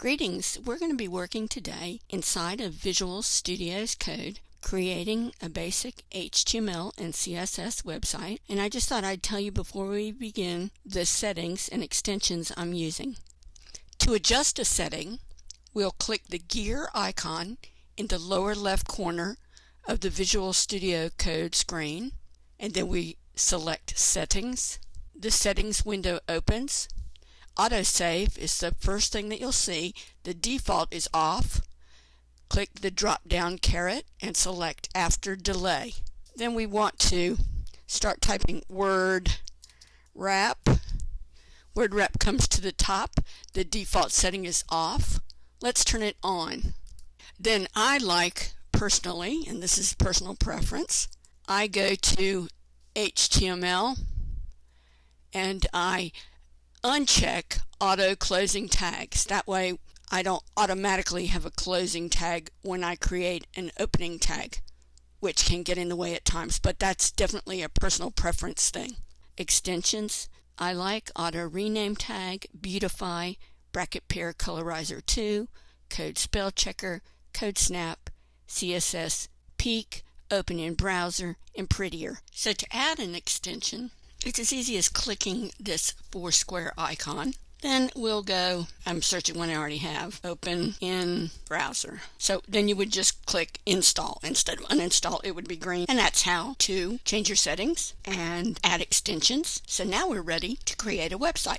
Greetings! We're going to be working today inside of Visual Studio's code, creating a basic HTML and CSS website, and I just thought I'd tell you before we begin the settings and extensions I'm using. To adjust a setting, we'll click the gear icon in the lower left corner of the Visual Studio Code screen, and then we select Settings. The Settings window opens. Autosave is the first thing that you'll see. The default is off. Click the drop down caret and select After Delay. Then we want to start typing word wrap. Word wrap comes to the top. The default setting is off. Let's turn it on. Then I like, personally, and this is personal preference, I go to HTML and I uncheck auto closing tags. That way I don't automatically have a closing tag when I create an opening tag, which can get in the way at times, but that's definitely a personal preference thing. Extensions, I like auto rename tag, beautify, bracket pair colorizer 2, code spell checker, code snap, CSS, peek, open in browser, and prettier. So to add an extension, it's as easy as clicking this 4 square icon. Then we'll go, I'm searching one I already have, open in browser. So then you would just click install. Instead of uninstall, it would be green. And that's how to change your settings and add extensions. So now we're ready to create a website.